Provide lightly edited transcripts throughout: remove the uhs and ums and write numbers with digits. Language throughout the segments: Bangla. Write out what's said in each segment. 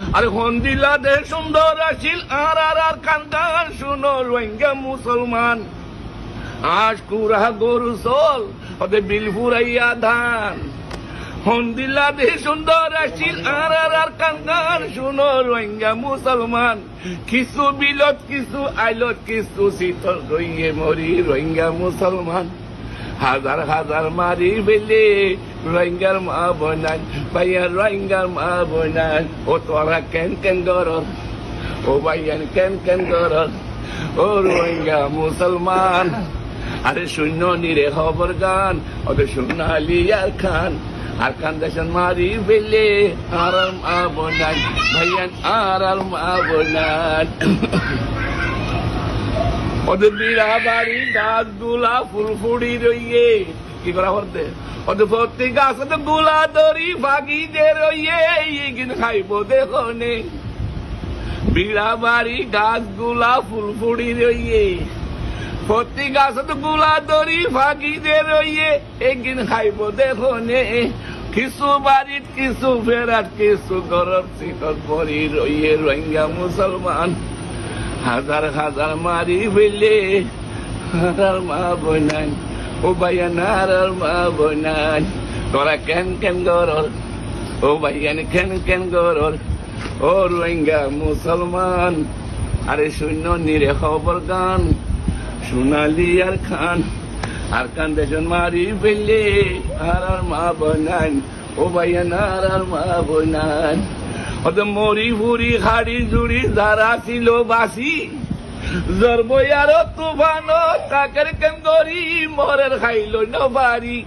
আরে হন্দিলা দে সুন্দর আসিল আর কান্দান শুনো রোহিঙ্গা মুসলমান আজ কুরা গরু চল ওদের বিল ফুরাইয়া ধান হন্দিলা দে সুন্দর আসিল আর কান্দান শুনো রোহিঙ্গা মুসলমান কিছু বিলত কিছু আইলত কিছু শীতল রইয়ে মরি রোহিঙ্গা মুসলমান হাজার হাজার মারি বেলে রোহিঙ্গার মা বোনান ভাইয়া রোহিঙ্গার মা বোনান ও তোরা কেন কেন গর ও ভাইয়ান কেন কেন গর ও রোহিঙ্গা মুসলমান আরে শূন্য নিরে খবর গান ওদের সোনালি আর খান দেশন মারি বেলে আর মা বোনান ভাইয়ান আর মা বোনান ওদের বিড়া বাড়ি গাছ গুলা ফুলফুড়ি রইয়ে কি করা করতে ওদের প্রতি গাছ ওদের গুলা দড়ি ভাগি দে রইয়ে ইগিন খাইব দেখনে বিড়া বাড়ি গাছ গুলা ফুলফুড়ি রইয়ে প্রতি গাছ ওদের গুলা দড়ি ভাগি দে রইয়ে এগিন খাইব দেখনে কিছু বাড়িত কিছু ফেরাত কিছু গরম শীতল পরি রইয়ে রোহিঙ্গা মুসলমান হাজার হাজার মারি ফেলে আর মা বোনান ও ভাইয়ান আর মা বোনান তোরা কেন কেন গর ও ভাইয়ান কেন কেন গর ও রোহিঙ্গা মুসলমান আরে শূন্য নিরে খবর গান সোনালি আর খান দেশন মারি ফেলে আর মা বোনান ও ভাইয়ান আর মা বোনান ওদের মরি ফুরি হাড়ি জুড়ি যারা ছিল বাসি জরবয়ার তুফান কাকের কেন্দরি মরের খাইল নবারি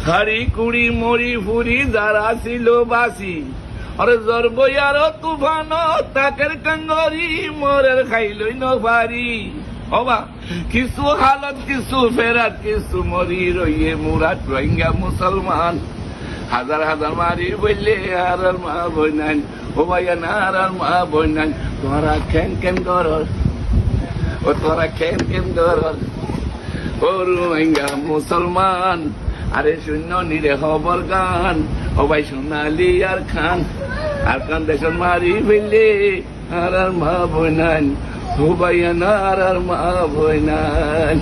হাড়ি কুড়ি মরি ফুরি যারা ছিল বাসি আরে জরবয়ার তুফান কাকের কেন্দরি মরের খাইল নবারি হবা কিছু হালত কিছু ফেরাত কিছু মরি রইয়ে মুরাদ রোহিঙ্গা মুসলমান হাজার হাজার মারি বললে আর মা বোনান ও ভাইয়ান আর মা বোনান তোরা কেন কেন গর ও তোরা কেন কেন গর ও রোহিঙ্গা মুসলমান আরে শূন্য নিরে খবর গান ও ভাই সোনালি আর খান দেশন মারি ফেললে আর মা বোনান ও ভাইয়ান আর মা বোনান